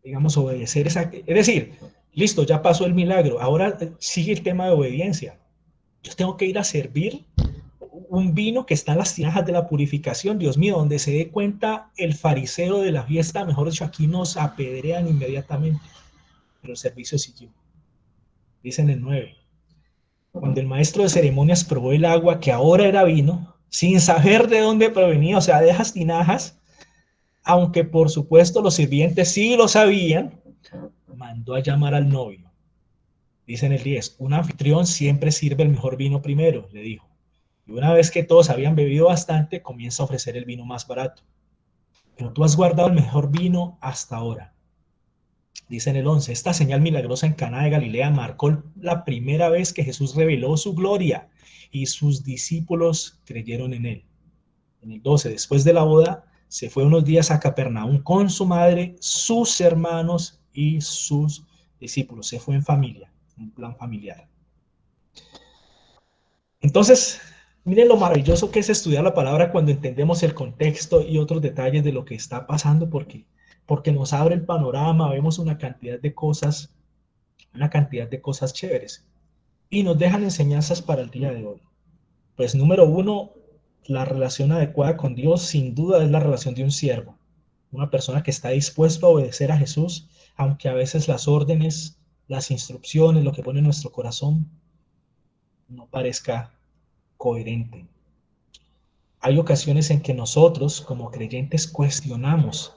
digamos, obedecer esa... Es decir, listo, ya pasó el milagro, ahora sigue el tema de obediencia. Yo tengo que ir a servir un vino que está en las tinajas de la purificación, Dios mío, donde se dé cuenta el fariseo de la fiesta, mejor dicho, aquí nos apedrean inmediatamente. Pero el servicio siguió. Dice en el 9, cuando el maestro de ceremonias probó el agua que ahora era vino, sin saber de dónde provenía, o sea, de esas tinajas, aunque por supuesto los sirvientes sí lo sabían, mandó a llamar al novio. Dice en el 10, un anfitrión siempre sirve el mejor vino primero, le dijo. Y una vez que todos habían bebido bastante, comienza a ofrecer el vino más barato. Pero tú has guardado el mejor vino hasta ahora. Dice en el 11, esta señal milagrosa en Caná de Galilea marcó la primera vez que Jesús reveló su gloria y sus discípulos creyeron en él. En el 12, después de la boda, se fue unos días a Capernaum con su madre, sus hermanos y sus discípulos. Se fue en familia, un plan familiar. Entonces, miren lo maravilloso que es estudiar la palabra cuando entendemos el contexto y otros detalles de lo que está pasando, porque nos abre el panorama, vemos una cantidad de cosas chéveres y nos dejan enseñanzas para el día de hoy. Pues número uno, la relación adecuada con Dios sin duda es la relación de un siervo, una persona que está dispuesto a obedecer a Jesús, aunque a veces las órdenes, las instrucciones, lo que pone en nuestro corazón no parezca coherente. Hay ocasiones en que nosotros, como creyentes, cuestionamos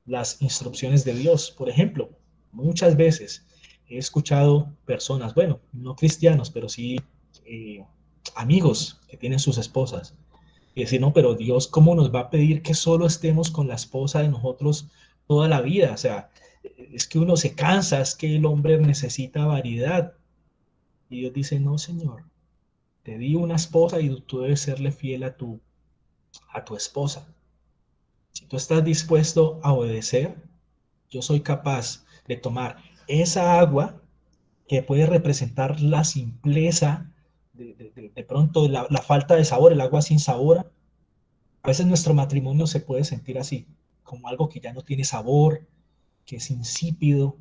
las instrucciones de Dios. Por ejemplo, muchas veces he escuchado personas, bueno, no cristianos, pero sí amigos que tienen sus esposas, y decir, no, pero Dios, ¿cómo nos va a pedir que solo estemos con la esposa de nosotros toda la vida? O sea, es que uno se cansa, es que el hombre necesita variedad. Y Dios dice, no, Señor, te di una esposa y tú debes serle fiel a tu esposa. Si tú estás dispuesto a obedecer, yo soy capaz de tomar esa agua que puede representar la simpleza, de pronto la falta de sabor, el agua sin sabor. A veces nuestro matrimonio se puede sentir así, como algo que ya no tiene sabor, que es insípido.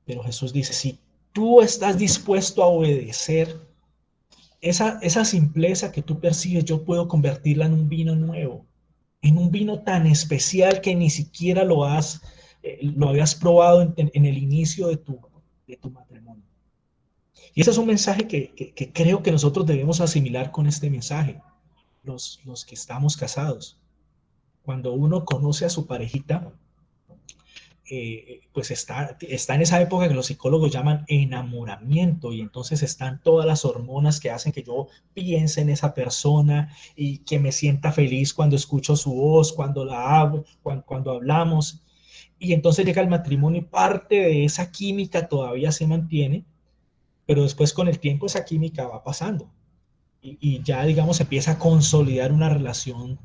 Pero Jesús dice, si tú estás dispuesto a obedecer, esa simpleza que tú percibes, yo puedo convertirla en un vino nuevo, en un vino tan especial que ni siquiera lo habías probado en el inicio de tu matrimonio. Y ese es un mensaje que creo que nosotros debemos asimilar con este mensaje, los que estamos casados. Cuando uno conoce a su parejita, pues está en esa época que los psicólogos llaman enamoramiento, y entonces están todas las hormonas que hacen que yo piense en esa persona y que me sienta feliz cuando escucho su voz, cuando la hablo, cuando hablamos. Y entonces llega el matrimonio y parte de esa química todavía se mantiene, pero después con el tiempo esa química va pasando. Y ya, digamos, empieza a consolidar una relación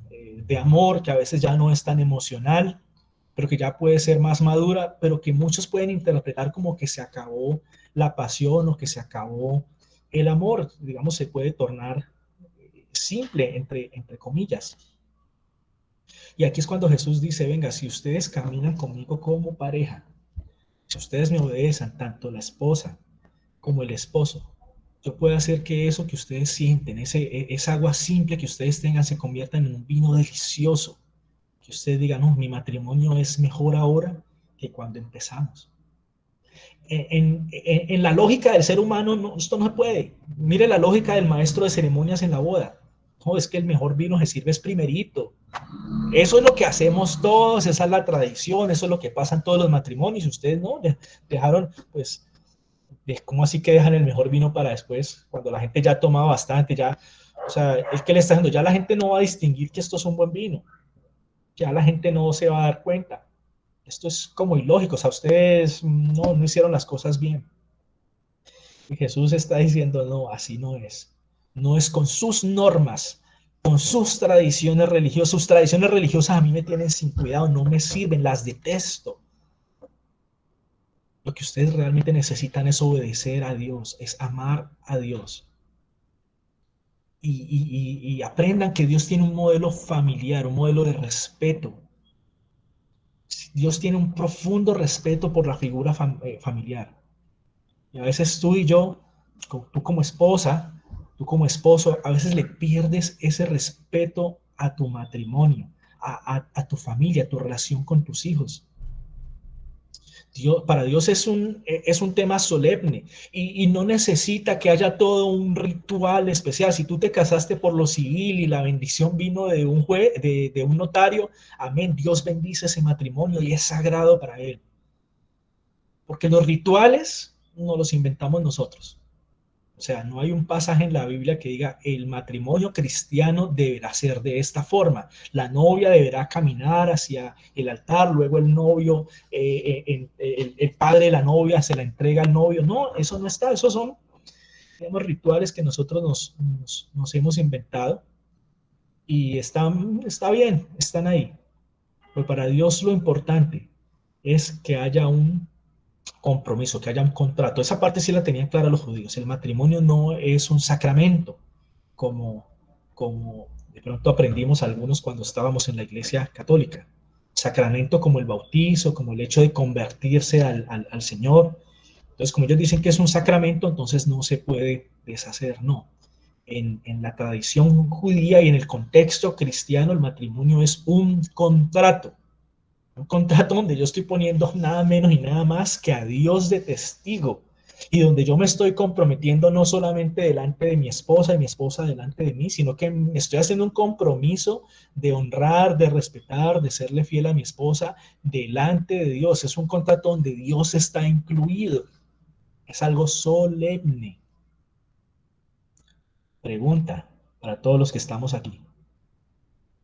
de amor que a veces ya no es tan emocional, pero que ya puede ser más madura, pero que muchos pueden interpretar como que se acabó la pasión o que se acabó el amor. Digamos, se puede tornar simple, entre comillas. Y aquí es cuando Jesús dice, venga, si ustedes caminan conmigo como pareja, si ustedes me obedecen, tanto la esposa como el esposo, yo puedo hacer que eso que ustedes sienten, esa agua simple que ustedes tengan, se convierta en un vino delicioso. Que ustedes digan, no, mi matrimonio es mejor ahora que cuando empezamos. En la lógica del ser humano, no, esto no se puede. Mire la lógica del maestro de ceremonias en la boda. No, es que el mejor vino se sirve es primerito. Eso es lo que hacemos todos, esa es la tradición, eso es lo que pasa en todos los matrimonios. Ustedes no dejaron, pues, ¿cómo así que dejan el mejor vino para después? Cuando la gente ya ha tomado bastante, ya, o sea, es que le está diciendo, ya la gente no va a distinguir que esto es un buen vino, ya la gente no se va a dar cuenta. Esto es como ilógico, o sea, ustedes no hicieron las cosas bien. Y Jesús está diciendo, no, así no es. No es con sus normas, con sus tradiciones religiosas. Sus tradiciones religiosas a mí me tienen sin cuidado, no me sirven, las detesto. Lo que ustedes realmente necesitan es obedecer a Dios, es amar a Dios. Y aprendan que Dios tiene un modelo familiar, un modelo de respeto. Dios tiene un profundo respeto por la figura familiar. Y a veces tú y yo, tú como esposa, tú como esposo, a veces le pierdes ese respeto a tu matrimonio, a tu familia, a tu relación con tus hijos. Dios, para Dios es un tema solemne y no necesita que haya todo un ritual especial. Si tú te casaste por lo civil y la bendición vino de un juez, de un notario, amén, Dios bendice ese matrimonio y es sagrado para él. Porque los rituales no los inventamos nosotros. O sea, no hay un pasaje en la Biblia que diga el matrimonio cristiano deberá ser de esta forma. La novia deberá caminar hacia el altar, luego el novio, el padre de la novia se la entrega al novio. No, eso no está. Esos son, digamos, rituales que nosotros nos hemos inventado y está bien, están ahí. Pero para Dios lo importante es que haya un compromiso, que haya un contrato. Esa parte sí la tenían clara los judíos. El matrimonio no es un sacramento, como, como de pronto aprendimos algunos cuando estábamos en la iglesia católica. Sacramento como el bautizo, como el hecho de convertirse al Señor. Entonces, como ellos dicen que es un sacramento, entonces no se puede deshacer, no. En la tradición judía y en el contexto cristiano, el matrimonio es un contrato donde yo estoy poniendo nada menos y nada más que a Dios de testigo, y donde yo me estoy comprometiendo no solamente delante de mi esposa y mi esposa delante de mí, sino que me estoy haciendo un compromiso de honrar, de respetar, de serle fiel a mi esposa delante de Dios. Es un contrato donde Dios está incluido. Es algo solemne. Pregunta para todos los que estamos aquí.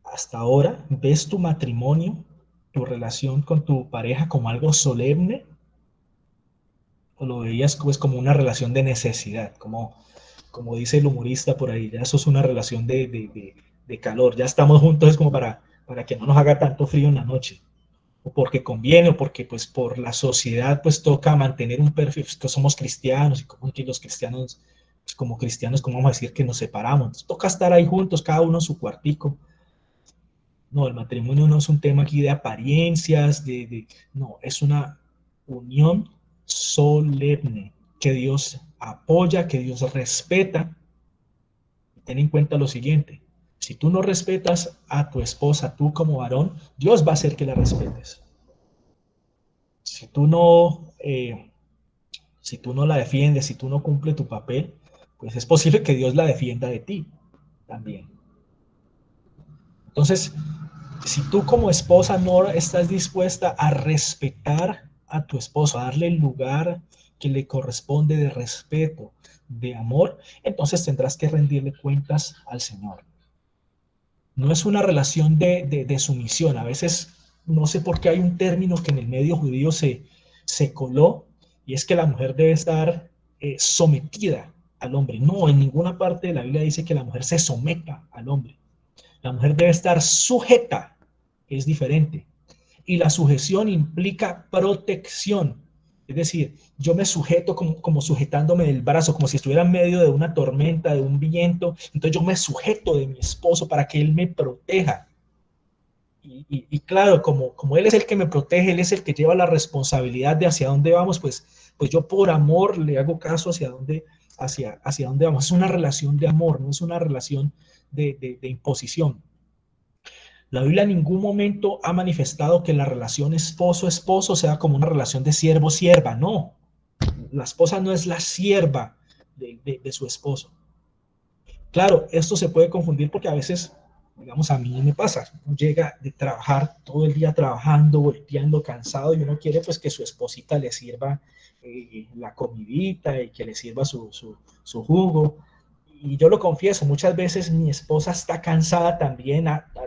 ¿Hasta ahora ves tu matrimonio, tu relación con tu pareja como algo solemne? ¿O lo veías pues como una relación de necesidad? Como dice el humorista por ahí, ya eso es una relación de calor. Ya estamos juntos es como para que no nos haga tanto frío en la noche. O porque conviene, o porque pues por la sociedad pues toca mantener un perfil, pues, que somos cristianos y como que los cristianos, pues como cristianos, ¿cómo vamos a decir que nos separamos? Entonces, toca estar ahí juntos, cada uno en su cuartico. No, el matrimonio no es un tema aquí de apariencias, no, es una unión solemne que Dios apoya, que Dios respeta. Ten en cuenta lo siguiente: si tú no respetas a tu esposa, tú como varón, Dios va a hacer que la respetes. Si tú no, si tú no la defiendes, si tú no cumples tu papel, pues es posible que Dios la defienda de ti también. Entonces, Si tú como esposa no estás dispuesta a respetar a tu esposo, a darle el lugar que le corresponde de respeto, de amor, entonces tendrás que rendirle cuentas al Señor. No es una relación de sumisión. A veces, no sé por qué hay un término que en el medio judío se coló, y es que la mujer debe estar sometida al hombre. No, en ninguna parte de la Biblia dice que la mujer se someta al hombre. La mujer debe estar sujeta, que es diferente. Y la sujeción implica protección. Es decir, yo me sujeto como sujetándome del brazo, como si estuviera en medio de una tormenta, de un viento. Entonces yo me sujeto de mi esposo para que él me proteja. Y claro, como él es el que me protege, él es el que lleva la responsabilidad de hacia dónde vamos, pues yo por amor le hago caso hacia dónde vamos. Es una relación de amor, no es una relación de imposición. La Biblia en ningún momento ha manifestado que la relación esposo-esposo sea como una relación de siervo-sierva. No, la esposa no es la sierva de su esposo. Claro, esto se puede confundir porque a veces, digamos, a mí me pasa, uno llega de trabajar todo el día trabajando, volteando, cansado, y uno quiere pues que su esposita le sirva la comidita y que le sirva su jugo. Y yo lo confieso, muchas veces mi esposa está cansada también,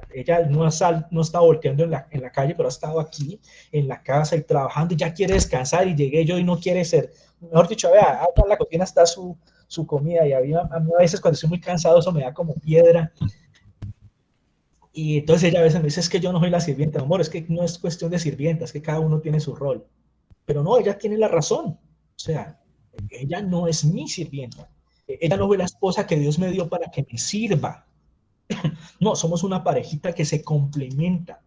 ella no está volteando en la calle, pero ha estado aquí en la casa y trabajando y ya quiere descansar, y llegué yo y no quiere ser, mejor dicho, vea, acá en la cocina está su comida, y a mí a veces cuando estoy muy cansado eso me da como piedra, y entonces ella a veces me dice, es que yo no soy la sirvienta, amor, es que no es cuestión de sirvienta, es que cada uno tiene su rol, pero no, ella tiene la razón, o sea, ella no es mi sirvienta, ella no fue la esposa que Dios me dio para que me sirva, no, somos una parejita que se complementa.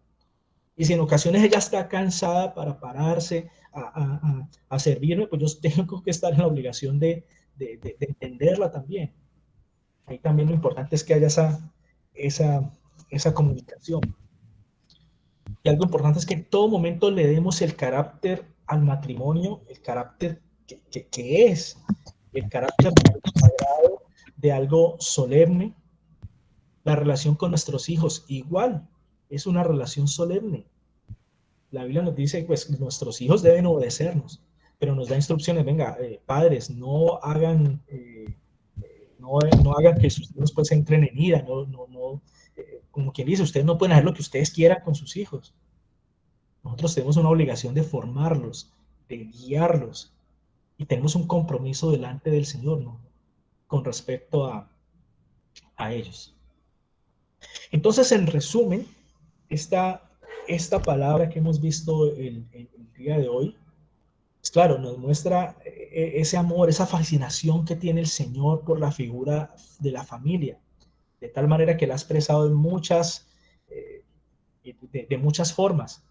Y si en ocasiones ella está cansada para pararse a servirme, pues yo tengo que estar en la obligación de entenderla también. Ahí también lo importante es que haya esa, esa comunicación. Y algo importante es que en todo momento le demos el carácter al matrimonio, el carácter que es, el carácter de algo sagrado, de algo solemne. La relación con nuestros hijos, igual, es una relación solemne. La Biblia nos dice, pues, nuestros hijos deben obedecernos, pero nos da instrucciones, venga, padres, no hagan que sus hijos pues entren en ira, como quien dice, ustedes no pueden hacer lo que ustedes quieran con sus hijos. Nosotros tenemos una obligación de formarlos, de guiarlos, y tenemos un compromiso delante del Señor, ¿no? Con respecto a ellos. Entonces, en resumen, esta, esta palabra que hemos visto el día de hoy, pues claro, nos muestra ese amor, esa fascinación que tiene el Señor por la figura de la familia, de tal manera que la ha expresado en eh, de muchas formas.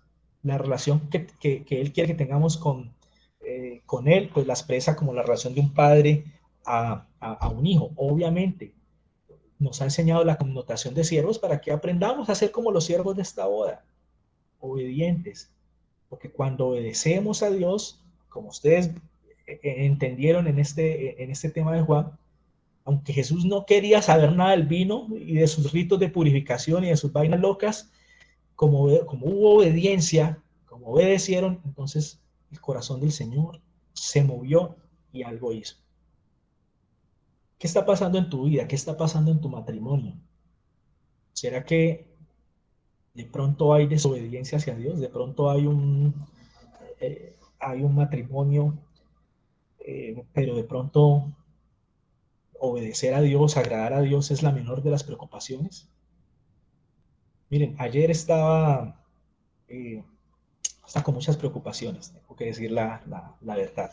La relación que Él quiere que tengamos con Él, pues la expresa como la relación de un padre a un hijo. Obviamente, nos ha enseñado la connotación de siervos para que aprendamos a ser como los siervos de esta boda, obedientes. Porque cuando obedecemos a Dios, como ustedes entendieron en este tema de Juan, aunque Jesús no quería saber nada del vino y de sus ritos de purificación y de sus vainas locas, como hubo obediencia, como obedecieron, entonces el corazón del Señor se movió y algo hizo. ¿Qué está pasando en tu vida? ¿Qué está pasando en tu matrimonio? ¿Será que de pronto hay desobediencia hacia Dios? ¿De pronto hay un matrimonio, pero de pronto obedecer a Dios, agradar a Dios es la menor de las preocupaciones? Miren, ayer eh, estaba con muchas preocupaciones, tengo que decir la verdad,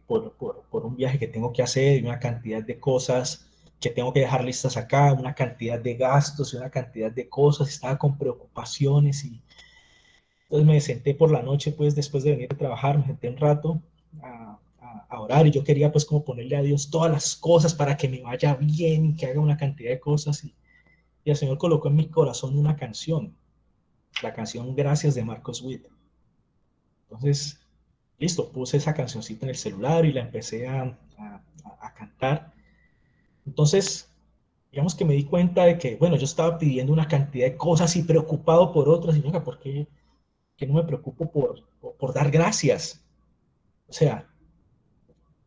por un viaje que tengo que hacer y una cantidad de cosas que tengo que dejar listas acá, una cantidad de gastos y una cantidad de cosas, estaba con preocupaciones, y entonces me senté por la noche, pues después de venir a trabajar, me senté un rato a orar, y yo quería pues como ponerle a Dios todas las cosas para que me vaya bien y que haga una cantidad de cosas, y el Señor colocó en mi corazón una canción, la canción Gracias de Marcos Witt. Entonces, listo, puse esa cancioncita en el celular y la empecé a cantar. Entonces, digamos que me di cuenta de que, bueno, yo estaba pidiendo una cantidad de cosas y preocupado por otras, y venga, ¿por qué que no me preocupo por dar gracias? O sea,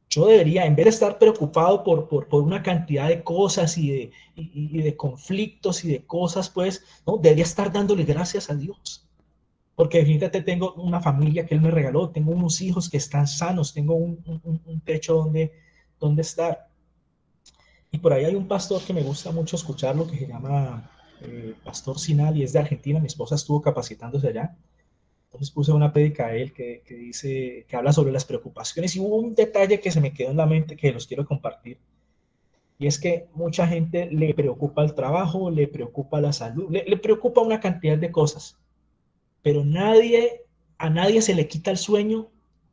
yo debería, en vez de estar preocupado por una cantidad de cosas y de conflictos y de cosas, pues, no, debería estar dándole gracias a Dios. Porque definitivamente tengo una familia que Él me regaló, tengo unos hijos que están sanos, tengo un techo donde estar. Y por ahí hay un pastor que me gusta mucho escucharlo, que se llama Pastor Sinal, y es de Argentina. Mi esposa estuvo capacitándose allá. Entonces puse una prédica a él que dice, que habla sobre las preocupaciones. Y hubo un detalle que se me quedó en la mente que los quiero compartir. Y es que mucha gente le preocupa el trabajo, le preocupa la salud, le preocupa una cantidad de cosas. Pero a nadie se le quita el sueño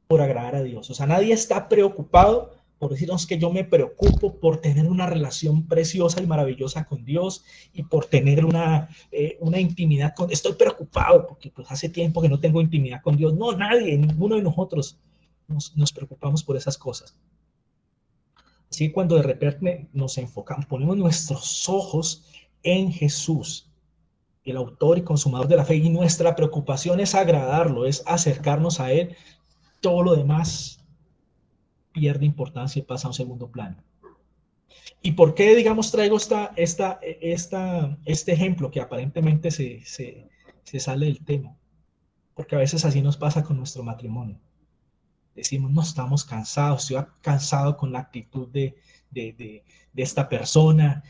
por agradar a Dios. O sea, nadie está preocupado por decirnos que yo me preocupo por tener una relación preciosa y maravillosa con Dios y por tener una intimidad con... Estoy preocupado porque pues hace tiempo que no tengo intimidad con Dios. No, nadie, ninguno de nosotros nos preocupamos por esas cosas. Así que cuando de repente nos enfocamos, ponemos nuestros ojos en Jesús, el autor y consumador de la fe, y nuestra preocupación es agradarlo, es acercarnos a Él, todo lo demás pierde importancia y pasa a un segundo plano. ¿Y por qué, digamos, traigo este ejemplo que aparentemente se sale del tema? Porque a veces así nos pasa con nuestro matrimonio. Decimos, no, estamos cansados, estoy cansado con la actitud de, de esta persona.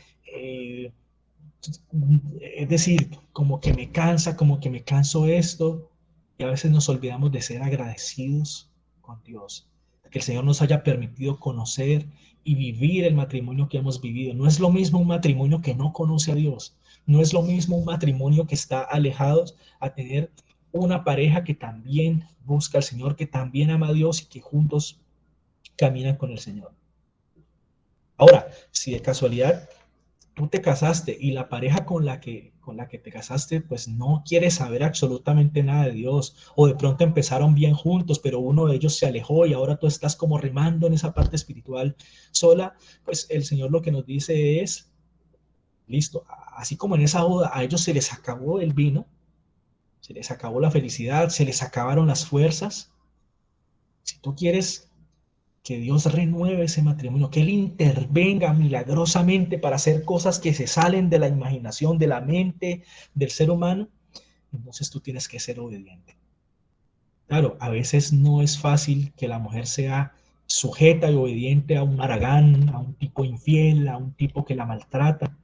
Es decir, como que me canso esto, y a veces nos olvidamos de ser agradecidos con Dios, que el Señor nos haya permitido conocer y vivir el matrimonio que hemos vivido. No es lo mismo un matrimonio que no conoce a Dios, no es lo mismo un matrimonio que está alejado a tener una pareja que también busca al Señor, que también ama a Dios y que juntos caminan con el Señor. Ahora, si de casualidad tú te casaste y la pareja con la que te casaste pues no quiere saber absolutamente nada de Dios, o de pronto empezaron bien juntos pero uno de ellos se alejó y ahora tú estás como remando en esa parte espiritual sola, pues el Señor lo que nos dice es, listo, así como en esa boda a ellos se les acabó el vino, se les acabó la felicidad, se les acabaron las fuerzas. Si tú quieres que Dios renueve ese matrimonio, que Él intervenga milagrosamente para hacer cosas que se salen de la imaginación, de la mente del ser humano, entonces tú tienes que ser obediente. Claro, a veces no es fácil que la mujer sea sujeta y obediente a un haragán, a un tipo infiel, a un tipo que la maltrata,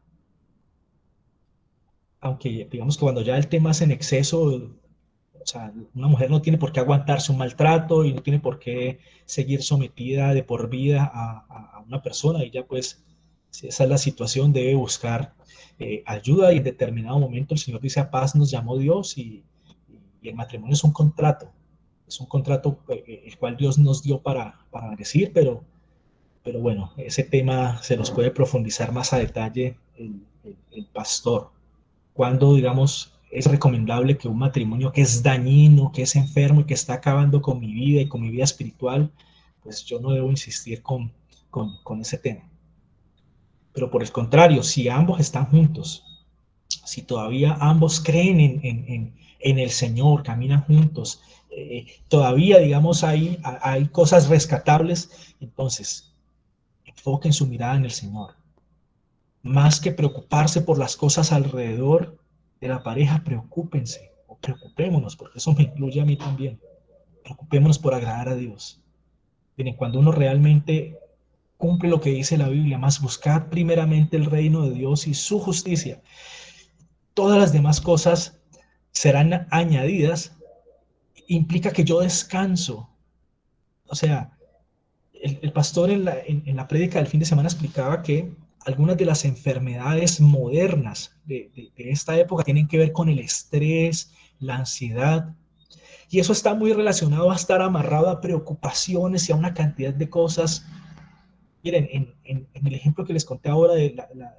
aunque digamos que cuando ya el tema es en exceso, o sea, una mujer no tiene por qué aguantarse un maltrato y no tiene por qué seguir sometida de por vida a una persona, y ya pues, si esa es la situación, debe buscar ayuda, y en determinado momento el Señor dice, a paz nos llamó Dios, y el matrimonio es un contrato el cual Dios nos dio para bendecir, pero bueno, ese tema se nos puede profundizar más a detalle el pastor. Cuando, digamos, es recomendable que un matrimonio que es dañino, que es enfermo y que está acabando con mi vida y con mi vida espiritual, pues yo no debo insistir con ese tema. Pero por el contrario, si ambos están juntos, si todavía ambos creen en el Señor, caminan juntos, todavía, digamos, hay cosas rescatables, entonces enfoquen su mirada en el Señor. Más que preocuparse por las cosas alrededor de la pareja, preocúpense o preocupémonos, porque eso me incluye a mí también. Preocupémonos por agradar a Dios. Miren, cuando uno realmente cumple lo que dice la Biblia, más buscar primeramente el reino de Dios y su justicia, todas las demás cosas serán añadidas, implica que yo descanso. O sea, el pastor en la prédica del fin de semana explicaba que algunas de las enfermedades modernas de esta época tienen que ver con el estrés, la ansiedad, y eso está muy relacionado a estar amarrado a preocupaciones y a una cantidad de cosas. Miren, en el ejemplo que les conté ahora de la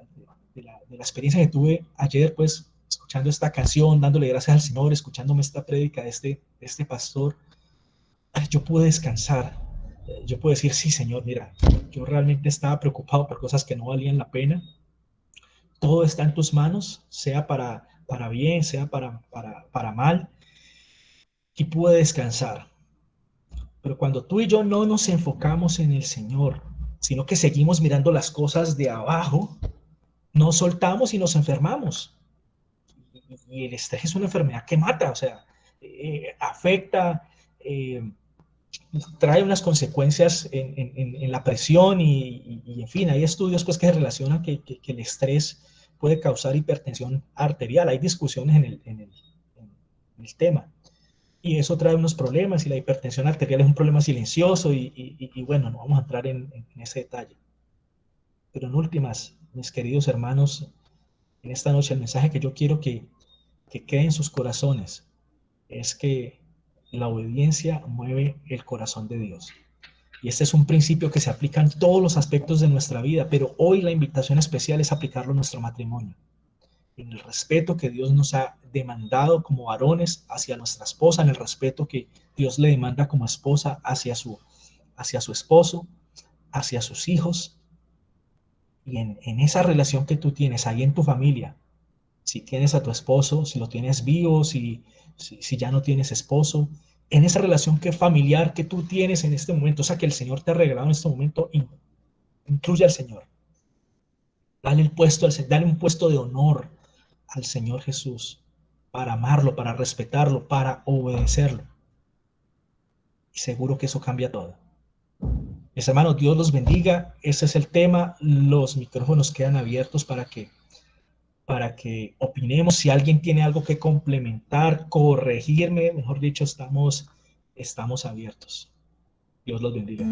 experiencia que tuve ayer, pues escuchando esta canción, dándole gracias al Señor, escuchándome esta prédica de este pastor, yo pude descansar. Yo puedo decir, sí, Señor, mira, yo realmente estaba preocupado por cosas que no valían la pena, todo está en tus manos, sea para bien, sea para mal, y puede descansar. Pero cuando tú y yo no nos enfocamos en el Señor, sino que seguimos mirando las cosas de abajo, nos soltamos y nos enfermamos. Y el estrés es una enfermedad que mata, o sea, afecta, eh, trae unas consecuencias en la presión y, en fin, hay estudios pues que relacionan que el estrés puede causar hipertensión arterial. Hay discusiones en el tema. Y eso trae unos problemas y la hipertensión arterial es un problema silencioso y bueno, no vamos a entrar en ese detalle. Pero en últimas, mis queridos hermanos, en esta noche el mensaje que yo quiero que quede en sus corazones es que la obediencia mueve el corazón de Dios. Y este es un principio que se aplica en todos los aspectos de nuestra vida, pero hoy la invitación especial es aplicarlo en nuestro matrimonio, en el respeto que Dios nos ha demandado como varones hacia nuestra esposa, en el respeto que Dios le demanda como esposa hacia su esposo, hacia sus hijos, y en esa relación que tú tienes ahí en tu familia, si tienes a tu esposo, si lo tienes vivo, si ya no tienes esposo, en esa relación que familiar que tú tienes en este momento, o sea, que el Señor te ha regalado en este momento, incluye al Señor. Dale un puesto de honor al Señor Jesús para amarlo, para respetarlo, para obedecerlo. Y seguro que eso cambia todo. Mis hermanos, Dios los bendiga. Ese es el tema. Los micrófonos quedan abiertos para que opinemos. Si alguien tiene algo que complementar, corregirme, mejor dicho, estamos abiertos. Dios los bendiga.